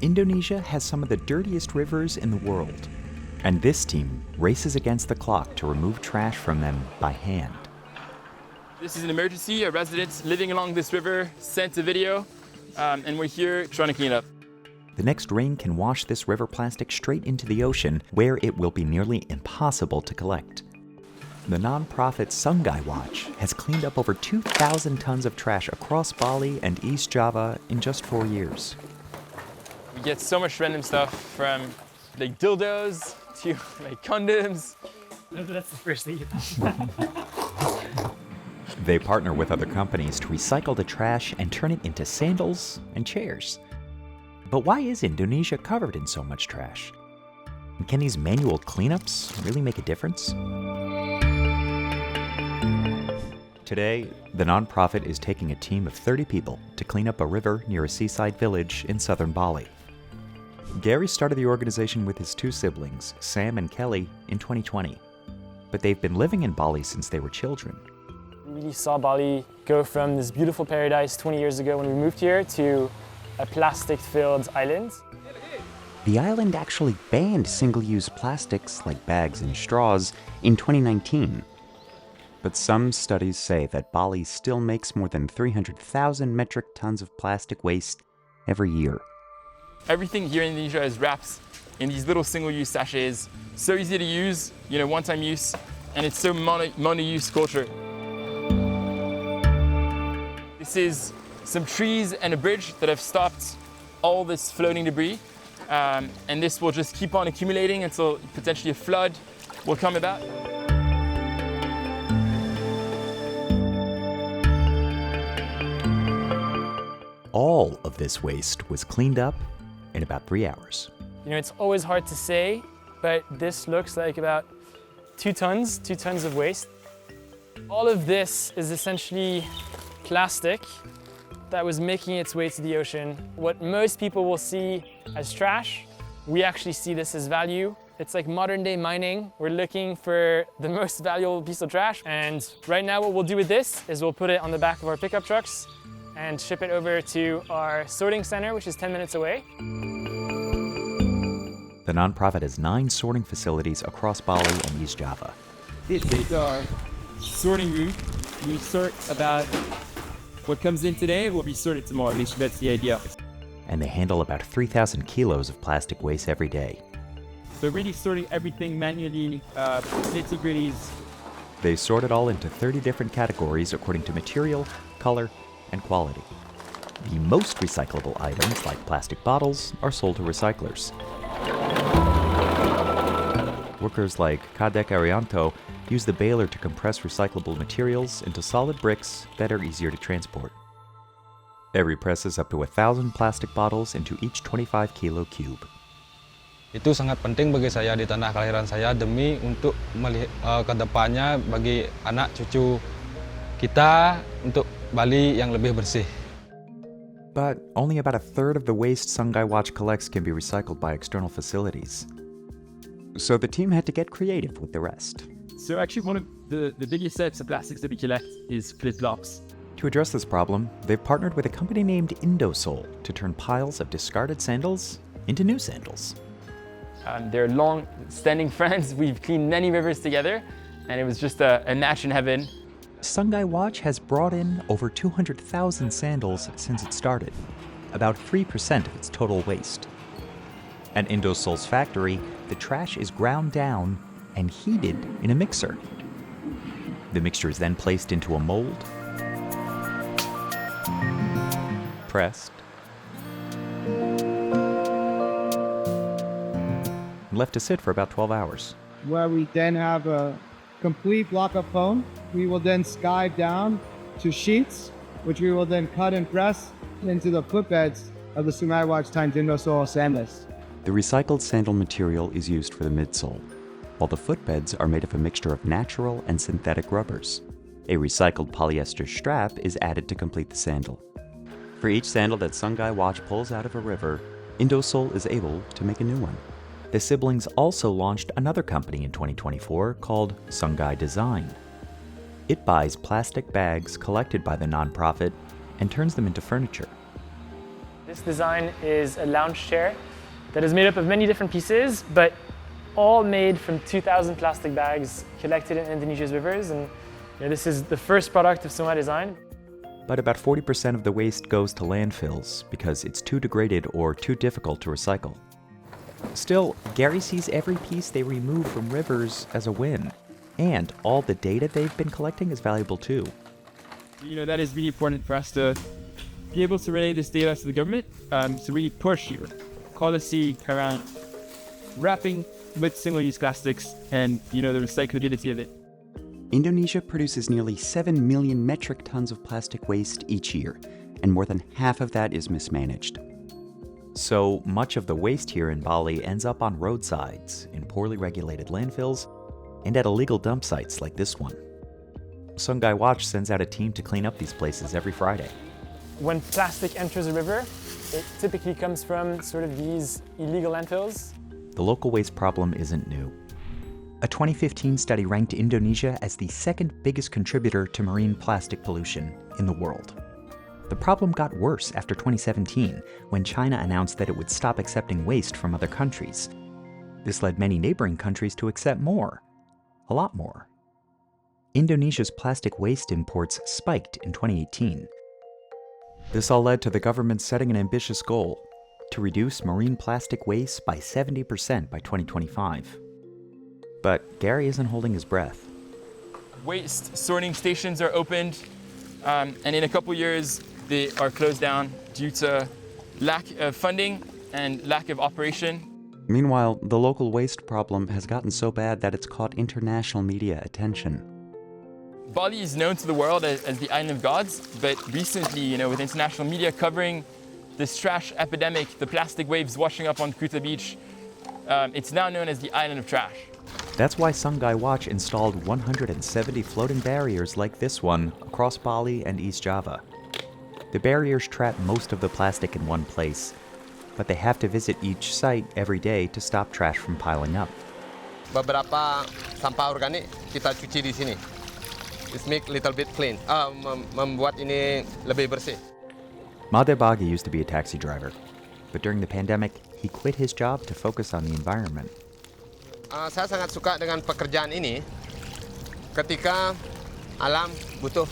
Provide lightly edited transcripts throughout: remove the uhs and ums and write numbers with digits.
Indonesia has some of the dirtiest rivers in the world, and this team races against the clock to remove trash from them by hand. This is an emergency. A resident living along this river sent a video, and we're here trying to clean it up. The next rain can wash this river plastic straight into the ocean, where it will be nearly impossible to collect. The non-profit Sungai Watch has cleaned up over 2,000 tons of trash across Bali and East Java in just 4 years. We get so much random stuff, from like dildos to like condoms. No, that's the first thing. They partner with other companies to recycle the trash and turn it into sandals and chairs. But why is Indonesia covered in so much trash? And can these manual cleanups really make a difference? Today, the nonprofit is taking a team of 30 people to clean up a river near a seaside village in southern Bali. Gary started the organization with his 2 siblings, Sam and Kelly, in 2020. But they've been living in Bali since they were children. We really saw Bali go from this beautiful paradise 20 years ago when we moved here to a plastic-filled island. The island actually banned single-use plastics like bags and straws in 2019. But some studies say that Bali still makes more than 300,000 metric tons of plastic waste every year. Everything here in Indonesia is wrapped in these little single-use sachets. So easy to use, one-time use, and it's so mono-use culture. This is some trees and a bridge that have stopped all this floating debris. And this will just keep on accumulating until potentially a flood will come about. All of this waste was cleaned up in about 3 hours. It's always hard to say, but this looks like about 2 tons of waste. All of this is essentially plastic that was making its way to the ocean. What most people will see as trash, we actually see this as value. It's like modern day mining. We're looking for the most valuable piece of trash. And right now what we'll do with this is we'll put it on the back of our pickup trucks and ship it over to our sorting center, which is 10 minutes away. The nonprofit has 9 sorting facilities across Bali and East Java. This is our sorting room. We sort about what comes in today will be sorted tomorrow. At least that's the idea. And they handle about 3,000 kilos of plastic waste every day. So really sorting everything manually, nitty-gritties. They sort it all into 30 different categories according to material, color, and quality. The most recyclable items, like plastic bottles, are sold to recyclers. Workers like Kadek Arianto use the baler to compress recyclable materials into solid bricks that are easier to transport. Every presses up to 1,000 plastic bottles into each 25-kilo cube. Itu sangat penting bagi saya di tanah kelahiran saya demi untuk ke depannya bagi anak cucu kita untuk Bali yang lebih bersih. But only about a third of the waste Sungai Watch collects can be recycled by external facilities. So the team had to get creative with the rest. So actually one of the biggest sets of plastics that we collect is flip-flops. To address this problem, they've partnered with a company named Indosol to turn piles of discarded sandals into new sandals. They're long-standing friends. We've cleaned many rivers together, and it was just a match in heaven. Sungai Watch has brought in over 200,000 sandals since it started, about 3% of its total waste. At Indosol's factory, the trash is ground down and heated in a mixer. The mixture is then placed into a mold, pressed, and left to sit for about 12 hours. Where we then have a complete block of foam. We will then skive down to sheets, which we will then cut and press into the footbeds of the Sungai Watch times Indosol sandals. The recycled sandal material is used for the midsole, while the footbeds are made of a mixture of natural and synthetic rubbers. A recycled polyester strap is added to complete the sandal. For each sandal that Sungai Watch pulls out of a river, Indosol is able to make a new one. The siblings also launched another company in 2024 called Sungai Design. It buys plastic bags collected by the nonprofit and turns them into furniture. This design is a lounge chair that is made up of many different pieces, but all made from 2,000 plastic bags collected in Indonesia's rivers. And this is the first product of Sungai design. But about 40% of the waste goes to landfills because it's too degraded or too difficult to recycle. Still, Gary sees every piece they remove from rivers as a win. And all the data they've been collecting is valuable too. That is really important for us to be able to relay this data to the government. So we push policy around wrapping with single-use plastics and the recyclability of it. Indonesia produces nearly 7 million metric tons of plastic waste each year, and more than half of that is mismanaged. So much of the waste here in Bali ends up on roadsides, in poorly regulated landfills, and at illegal dump sites like this one. Sungai Watch sends out a team to clean up these places every Friday. When plastic enters a river, it typically comes from sort of these illegal landfills. The local waste problem isn't new. A 2015 study ranked Indonesia as the second biggest contributor to marine plastic pollution in the world. The problem got worse after 2017, when China announced that it would stop accepting waste from other countries. This led many neighboring countries to accept more. A lot more. Indonesia's plastic waste imports spiked in 2018. This all led to the government setting an ambitious goal to reduce marine plastic waste by 70% by 2025. But Gary isn't holding his breath. Waste sorting stations are opened, and in a couple years they are closed down due to lack of funding and lack of operation. Meanwhile, the local waste problem has gotten so bad that it's caught international media attention. Bali is known to the world as the island of gods, but recently, with international media covering this trash epidemic, the plastic waves washing up on Kuta Beach, it's now known as the island of trash. That's why Sungai Watch installed 170 floating barriers like this one across Bali and East Java. The barriers trap most of the plastic in one place, but they have to visit each site every day to stop trash from piling up. Beberapa sampah organik kita cuci di sini. It's make little bit clean. Membuat ini lebih bersih. Madebagi used to be a taxi driver, but during the pandemic, he quit his job to focus on the environment. Saya sangat suka dengan pekerjaan ini ketika alam butuh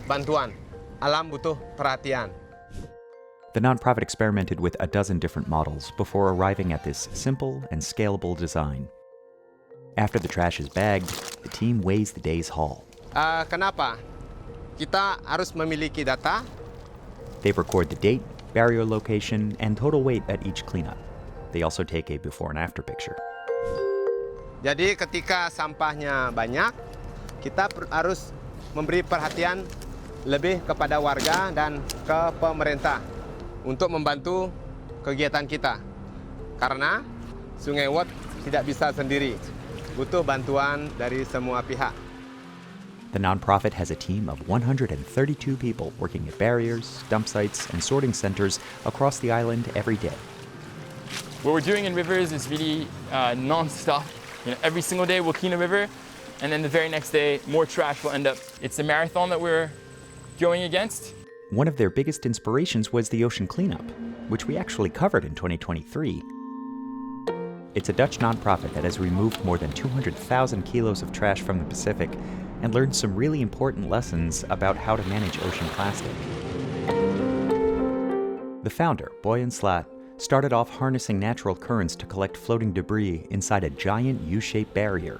bantuan, alam butuh perhatian. The nonprofit experimented with a dozen different models before arriving at this simple and scalable design. After the trash is bagged, the team weighs the day's haul. Kenapa? Kita harus memiliki data. They record the date, barrier location, and total weight at each cleanup. They also take a before and after picture. Jadi ketika sampahnya banyak, kita harus memberi perhatian lebih kepada warga dan ke pemerintah untuk membantu kegiatan kita. Karena Sungai Watch tidak bisa sendiri, butuh bantuan dari semua pihak. The nonprofit has a team of 132 people working at barriers, dump sites, and sorting centers across the island every day. What we're doing in rivers is really non-stop. Every single day we'll clean a river, and then the very next day more trash will end up. It's a marathon that we're going against. One of their biggest inspirations was the ocean cleanup, which we actually covered in 2023. It's a Dutch nonprofit that has removed more than 200,000 kilos of trash from the Pacific and learned some really important lessons about how to manage ocean plastic. The founder, Boyan Slat, started off harnessing natural currents to collect floating debris inside a giant U-shaped barrier.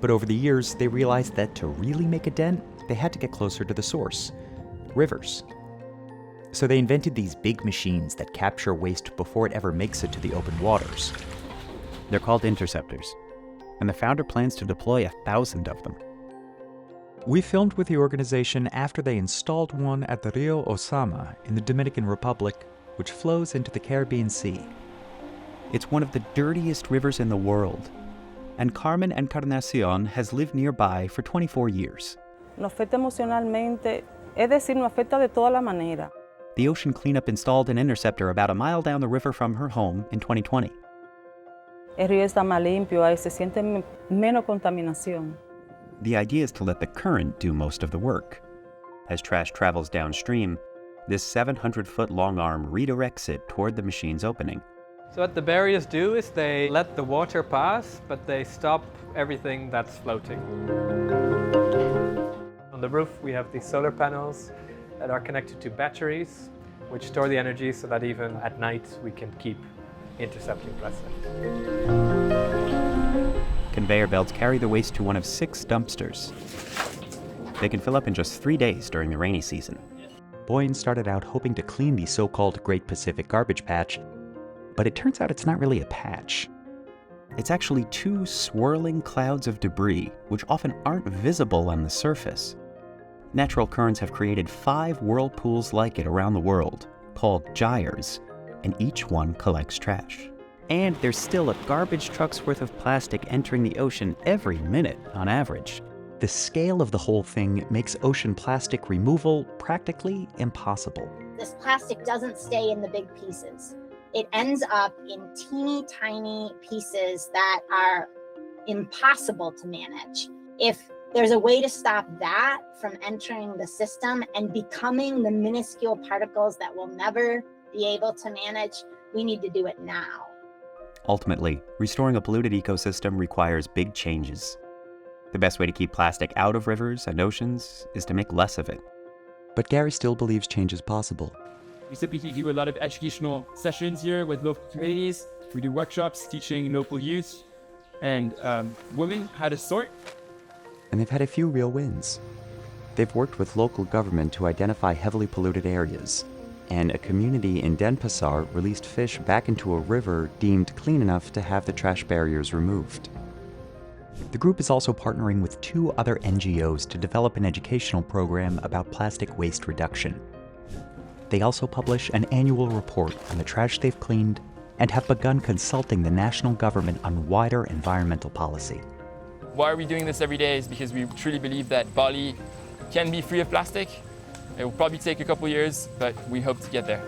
But over the years, they realized that to really make a dent, they had to get closer to the source, rivers. So they invented these big machines that capture waste before it ever makes it to the open waters. They're called interceptors, and the founder plans to deploy 1,000 of them. We filmed with the organization after they installed one at the Rio Osama in the Dominican Republic, which flows into the Caribbean Sea. It's one of the dirtiest rivers in the world, and Carmen Encarnacion has lived nearby for 24 years. Nos afecta emocionalmente, es decir, nos afecta de toda la manera. The ocean cleanup installed an interceptor about a mile down the river from her home in 2020. El río está más limpio, ahí se siente menos contaminación. The idea is to let the current do most of the work. As trash travels downstream, This 700-foot long arm redirects it toward the machine's opening. So what the barriers do is they let the water pass, but they stop everything that's floating. On the roof, we have these solar panels that are connected to batteries, which store the energy so that even at night we can keep intercepting plastic. Conveyor belts carry the waste to one of 6 dumpsters. They can fill up in just 3 days during the rainy season. Boyne started out hoping to clean the so-called Great Pacific Garbage Patch, but it turns out it's not really a patch. It's actually 2 swirling clouds of debris, which often aren't visible on the surface. Natural currents have created 5 whirlpools like it around the world, called gyres, and each one collects trash. And there's still a garbage truck's worth of plastic entering the ocean every minute on average. The scale of the whole thing makes ocean plastic removal practically impossible. This plastic doesn't stay in the big pieces. It ends up in teeny tiny pieces that are impossible to manage. If there's a way to stop that from entering the system and becoming the minuscule particles that we'll never be able to manage, we need to do it now. Ultimately, restoring a polluted ecosystem requires big changes. The best way to keep plastic out of rivers and oceans is to make less of it. But Gary still believes change is possible. We typically do a lot of educational sessions here with local communities. We do workshops teaching local youth and women how to sort. And they've had a few real wins. They've worked with local government to identify heavily polluted areas, and a community in Denpasar released fish back into a river deemed clean enough to have the trash barriers removed. The group is also partnering with 2 other NGOs to develop an educational program about plastic waste reduction. They also publish an annual report on the trash they've cleaned and have begun consulting the national government on wider environmental policy. Why are we doing this every day is because we truly believe that Bali can be free of plastic. It will probably take a couple years, but we hope to get there.